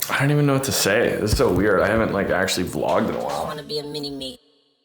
I don't even know what to say. This is so weird. I haven't like actually vlogged in a while. I wanna be a mini me.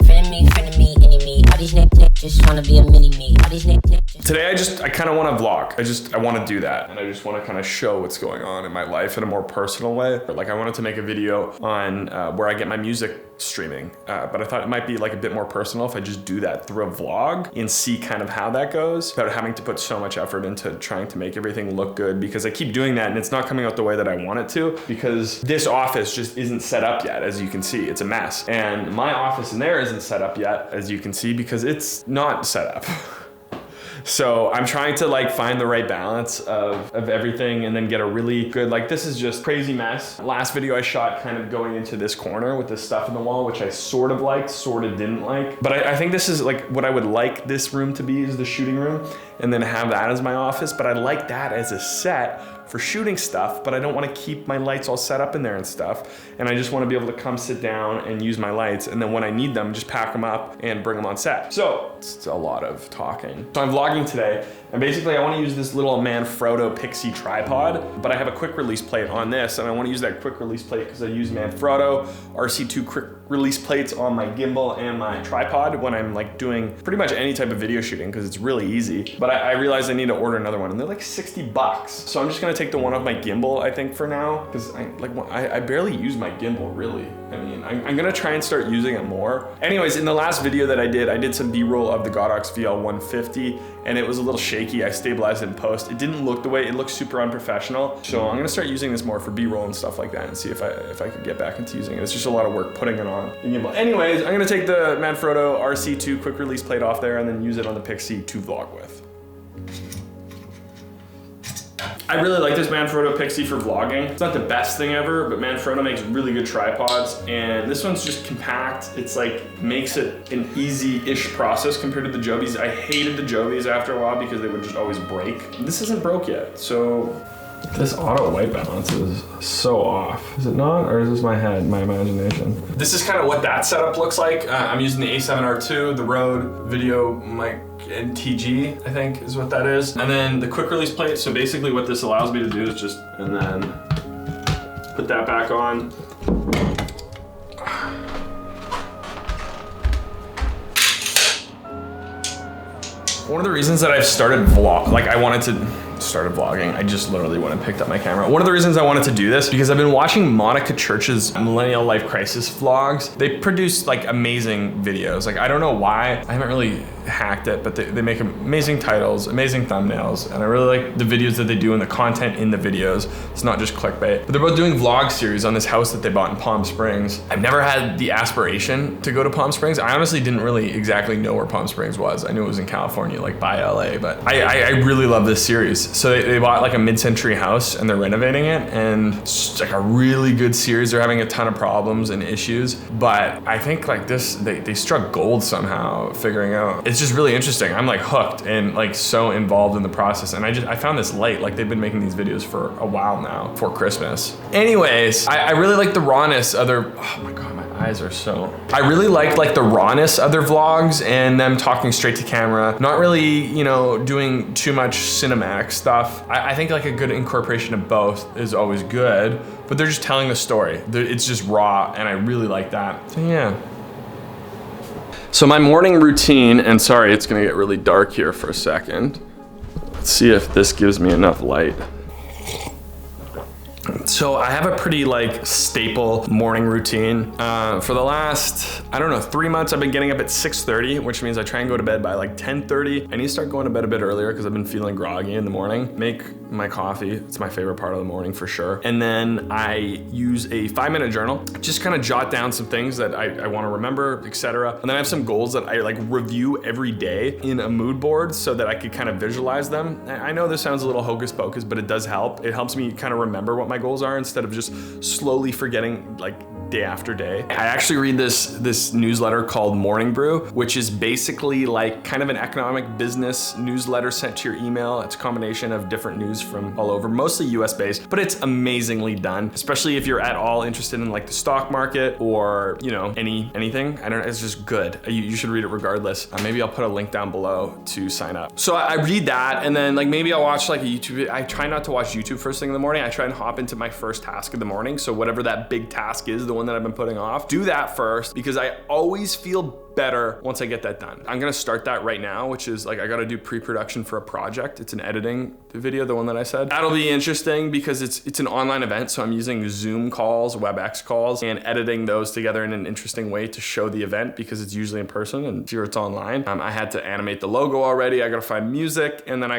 Friend of me, any me. All these niggas just wanna be a mini me. All these niggas. Today I kind of want to vlog. I want to do that. And I just want to kind of show what's going on in my life in a more personal way. Like I wanted to make a video on where I get my music streaming. But I thought it might be like a bit more personal if I just do that through a vlog and see kind of how that goes without having to put so much effort into trying to make everything look good, because I keep doing that and it's not coming out the way that I want it to, because this office just isn't set up yet. As you can see, it's a mess. And my office in there isn't set up yet, as you can see, because it's not set up. So I'm trying to like find the right balance of everything and then get a really good, like this is just crazy mess. Last video I shot kind of going into this corner with this stuff in the wall, which I sort of liked, sort of didn't like. But I think this is like what I would like this room to be, is the shooting room, and then have that as my office. But I like that as a set for shooting stuff, but I don't want to keep my lights all set up in there and stuff. And I just want to be able to come sit down and use my lights, and then when I need them, just pack them up and bring them on set. So it's a lot of talking. So I'm vlogging today, and basically I want to use this little Manfrotto Pixie tripod, but I have a quick release plate on this, and I want to use that quick release plate because I use Manfrotto RC2 quick release plates on my gimbal and my tripod when I'm like doing pretty much any type of video shooting, because it's really easy. But I realized I need to order another one, and they're like 60 bucks. So I'm just gonna take the one off my gimbal, I think, for now, because I barely use my gimbal, really. I mean, I'm gonna try and start using it more. Anyways, in the last video that I did some B-roll of the Godox VL150, and it was a little shaky. I stabilized it in post. It didn't look the way, it looked super unprofessional. So I'm gonna start using this more for B-roll and stuff like that, and see if I could get back into using it. It's just a lot of work putting it on the gimbal. Anyways, I'm gonna take the Manfrotto RC2 quick release plate off there and then use it on the Pixie to vlog with. I really like this Manfrotto Pixie for vlogging. It's not the best thing ever, but Manfrotto makes really good tripods, and this one's just compact. It's like, makes it an easy-ish process compared to the Jobies. I hated the Jobies after a while because they would just always break. This isn't broke yet, so this auto white balance is so off. Is it not, or is this my head, my imagination? This is kind of what that setup looks like. I'm using the A7R2, the Rode video mic and TG, I think is what that is. And then the quick release plate. So basically what this allows me to do is just, and then put that back on. One of the reasons that I've started started vlogging. I just literally went and picked up my camera. One of the reasons I wanted to do this, because I've been watching Monica Church's Millennial Life Crisis vlogs. They produce like amazing videos. Like, I don't know why, I haven't really hacked it, but they make amazing titles, amazing thumbnails, and I really like the videos that they do and the content in the videos. It's not just clickbait. But they're both doing vlog series on this house that they bought in Palm Springs. I've never had the aspiration to go to Palm Springs. I honestly didn't really exactly know where Palm Springs was. I knew it was in California, like by LA, but I really love this series. So they bought like a mid-century house and they're renovating it, and it's like a really good series. They're having a ton of problems and issues, but I think like this, they struck gold somehow figuring out. It's just really interesting. I'm like hooked and like so involved in the process, and I found this light. Like, they've been making these videos for a while now, for Christmas. Anyways, I really like the rawness of their, oh my God, my eyes are so. I really liked like the rawness of their vlogs and them talking straight to camera, not really, you know, doing too much cinematic stuff. I think like a good incorporation of both is always good, but they're just telling the story. It's just raw, and I really like that. So yeah. So my morning routine, and sorry, it's gonna get really dark here for a second. Let's see if this gives me enough light. So I have a pretty like staple morning routine. For the last, I don't know, 3 months, I've been getting up at 6:30, which means I try and go to bed by like 10:30. I need to start going to bed a bit earlier because I've been feeling groggy in the morning. Make my coffee, it's my favorite part of the morning for sure. And then I use a 5-minute journal, just kind of jot down some things that I want to remember, etc. And then I have some goals that I like review every day in a mood board so that I could kind of visualize them. I know this sounds a little hocus pocus, but it does help. It helps me kind of remember what my goals are instead of just slowly forgetting like day after day. I actually read this newsletter called Morning Brew, which is basically like kind of an economic business newsletter sent to your email. It's a combination of different news from all over, mostly US based, but it's amazingly done, especially if you're at all interested in like the stock market or, you know, anything. I don't know, it's just good. You should read it regardless. Maybe I'll put a link down below to sign up. So I read that, and then like maybe I'll watch like a YouTube. I try not to watch YouTube first thing in the morning. I try and hop into my my first task of the morning. So whatever that big task is, the one that I've been putting off, do that first, because I always feel better once I get that done. I'm gonna start that right now, which is like, I gotta do pre-production for a project. It's an editing video, the one that I said. That'll be interesting because it's an online event, so I'm using Zoom calls, WebEx calls, and editing those together in an interesting way to show the event, because it's usually in person and here it's online. I had to animate the logo already. I gotta find music, and then I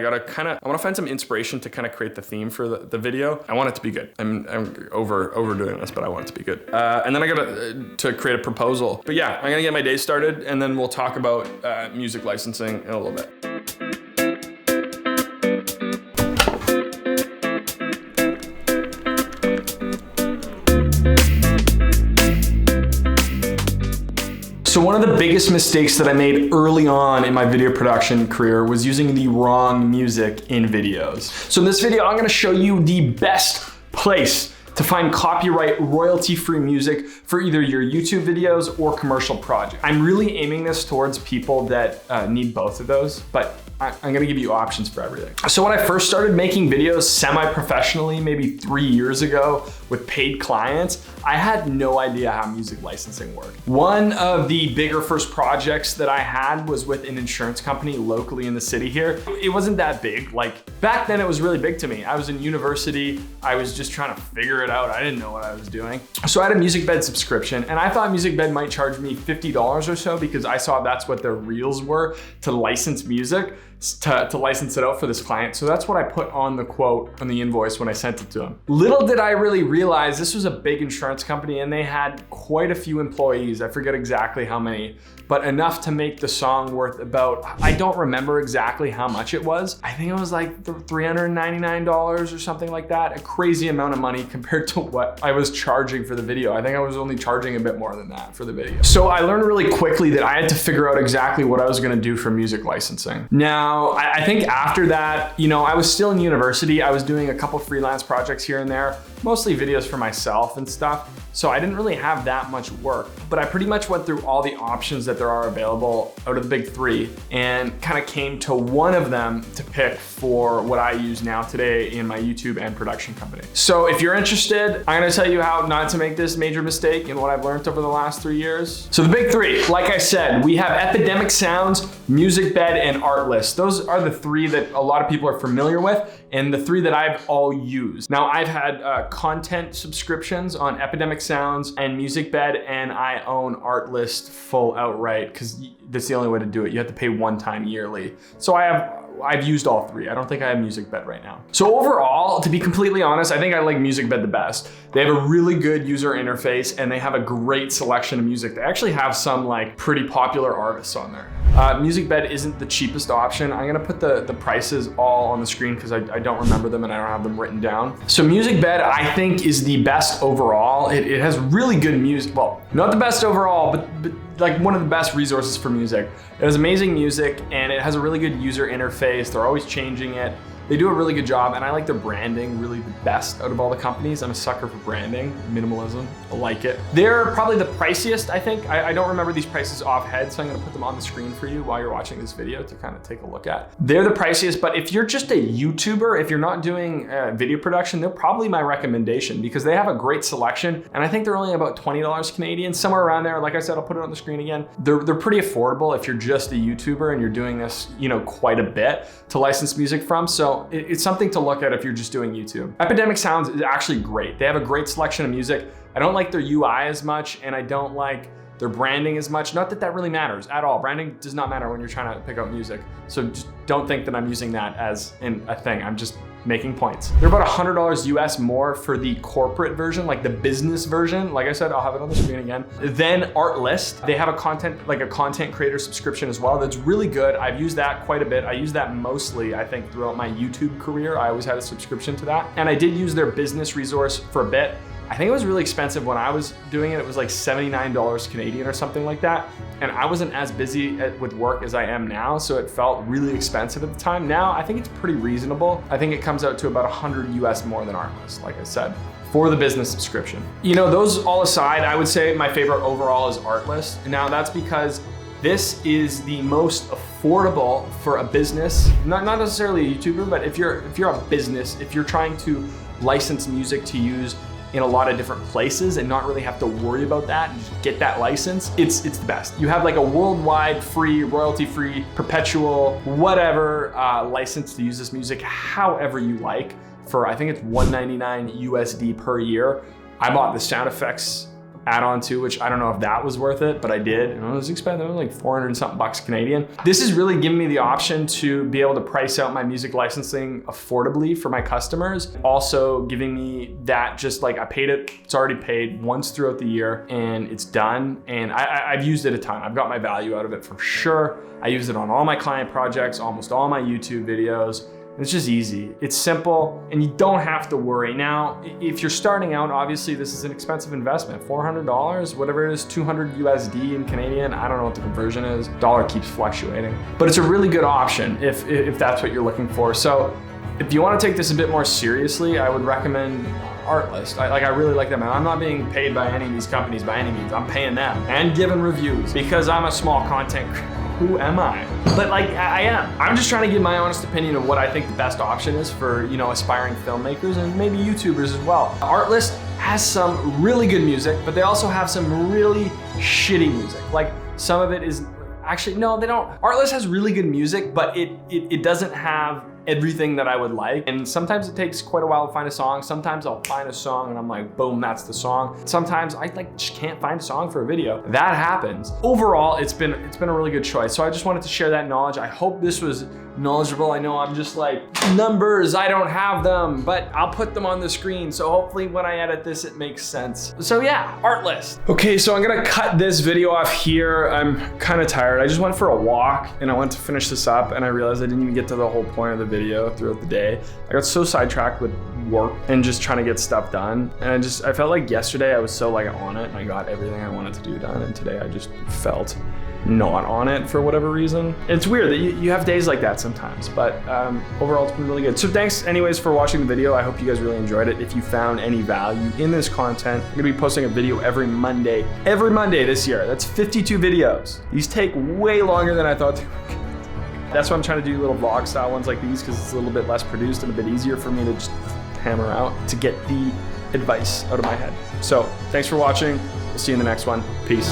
wanna find some inspiration to kind of create the theme for the video. I want it to be good. I'm overdoing this, but I want it to be good. And then I gotta to create a proposal. But yeah, I'm gonna get my day started, and then we'll talk about music licensing in a little bit. So one of the biggest mistakes that I made early on in my video production career was using the wrong music in videos. So in this video, I'm gonna show you the best place to find copyright royalty-free music for either your YouTube videos or commercial projects. I'm really aiming this towards people that need both of those, but I'm gonna give you options for everything. So when I first started making videos semi-professionally, maybe 3 years ago with paid clients, I had no idea how music licensing worked. One of the bigger first projects that I had was with an insurance company locally in the city here. It wasn't that big. Like back then it was really big to me. I was in university. I was just trying to figure it out. I didn't know what I was doing. So I had a Musicbed subscription, and I thought Musicbed might charge me $50 or so because I saw that's what their reels were to license music. To license it out for this client. So that's what I put on the quote on the invoice when I sent it to him. Little did I really realize this was a big insurance company and they had quite a few employees. I forget exactly how many, but enough to make the song worth about, I don't remember exactly how much it was. I think it was like $399 or something like that. A crazy amount of money compared to what I was charging for the video. I think I was only charging a bit more than that for the video. So I learned really quickly that I had to figure out exactly what I was gonna do for music licensing. Now, I think after that, I was still in university. I was doing a couple freelance projects here and there, mostly videos for myself and stuff. So I didn't really have that much work, but I pretty much went through all the options that there are available out of the big three and kind of came to one of them to pick for what I use now today in my YouTube and production company. So if you're interested, I'm gonna tell you how not to make this major mistake and what I've learned over the last 3 years. So the big three, like I said, we have Epidemic Sounds, Musicbed, and Artlist. Those are the three that a lot of people are familiar with and the three that I've all used. Now I've had content subscriptions on Epidemic Sounds and Musicbed, and I own Artlist full outright because that's the only way to do it. You have to pay one time yearly. So I've used all three. I don't think I have Musicbed right now. So overall, to be completely honest, I think I like Musicbed the best. They have a really good user interface and they have a great selection of music. They actually have some like pretty popular artists on there. Musicbed isn't the cheapest option. I'm gonna put the prices all on the screen because I don't remember them and I don't have them written down. So Musicbed, I think, is the best overall. It has really good music. Well, not the best overall, but like one of the best resources for music. It has amazing music and it has a really good user interface. They're always changing it. They do a really good job, and I like their branding really the best out of all the companies. I'm a sucker for branding, minimalism, I like it. They're probably the priciest, I think. I don't remember these prices off head, so I'm gonna put them on the screen for you while you're watching this video to kind of take a look at. They're the priciest, but if you're just a YouTuber, if you're not doing video production, they're probably my recommendation because they have a great selection, and I think they're only about $20 Canadian, somewhere around there. Like I said, I'll put it on the screen again. They're pretty affordable if you're just a YouTuber and you're doing this, quite a bit to license music from. So it's something to look at if you're just doing YouTube. Epidemic Sounds is actually great. They have a great selection of music. I don't like their UI as much, and I don't like their branding as much. Not that that really matters at all. Branding does not matter when you're trying to pick up music. So just don't think that I'm using that as a thing. I'm just making points. They're about $100 US more for the corporate version, like the business version. Like I said, I'll have it on the screen again. Then Artlist, they have a content creator subscription as well. That's really good. I've used that quite a bit. I use that mostly, I think, throughout my YouTube career. I always had a subscription to that. And I did use their business resource for a bit. I think it was really expensive when I was doing it. It was like $79 Canadian or something like that. And I wasn't as busy with work as I am now, so it felt really expensive at the time. Now, I think it's pretty reasonable. I think it comes out to about 100 US more than Artlist, like I said, for the business subscription. Those all aside, I would say my favorite overall is Artlist. Now that's because this is the most affordable for a business, not necessarily a YouTuber, but if you're a business, if you're trying to license music to use in a lot of different places and not really have to worry about that and just get that license, it's the best. You have like a worldwide free, royalty-free, perpetual, whatever license to use this music however you like for, I think it's $199 USD per year. I bought the sound effects add-on too, which I don't know if that was worth it, but I did. And it was expensive, it was like 400 and something bucks Canadian. This is really giving me the option to be able to price out my music licensing affordably for my customers. Also giving me that just like I paid it, it's already paid once throughout the year and it's done. And I've used it a ton. I've got my value out of it for sure. I use it on all my client projects, almost all my YouTube videos. It's just easy, it's simple, and you don't have to worry. Now, if you're starting out, obviously this is an expensive investment, $400, whatever it is, 200 USD in Canadian, I don't know what the conversion is, dollar keeps fluctuating. But it's a really good option if that's what you're looking for. So if you wanna take this a bit more seriously, I would recommend Artlist. I really like them. I'm not being paid by any of these companies by any means, I'm paying them and giving reviews because I'm a small content creator. Who am I? But like, I am. I'm just trying to give my honest opinion of what I think the best option is for, you know, aspiring filmmakers and maybe YouTubers as well. Artlist has some really good music, but they also have some really shitty music. Like some of it is, actually, no, they don't. Artlist has really good music, but it doesn't have everything that I would like. And sometimes it takes quite a while to find a song. Sometimes I'll find a song and I'm like, boom, that's the song. Sometimes I like just can't find a song for a video. That happens. Overall, it's been a really good choice. So I just wanted to share that knowledge. I hope this was knowledgeable. I know I'm just like, numbers, I don't have them, but I'll put them on the screen. So hopefully when I edit this, it makes sense. So yeah, Artlist. Okay, so I'm gonna cut this video off here. I'm kind of tired. I just went for a walk and I went to finish this up and I realized I didn't even get to the whole point of the video throughout the day. I got so sidetracked with work and just trying to get stuff done. And I felt like yesterday I was so like on it and I got everything I wanted to do done. And today I just felt not on it for whatever reason. It's weird that you have days like that sometimes, but overall it's been really good. So thanks anyways for watching the video. I hope you guys really enjoyed it. If you found any value in this content, I'm gonna be posting a video every Monday this year. That's 52 videos. These take way longer than I thought they would. That's why I'm trying to do little vlog style ones like these because it's a little bit less produced and a bit easier for me to just hammer out to get the advice out of my head. So thanks for watching. We'll see you in the next one. Peace.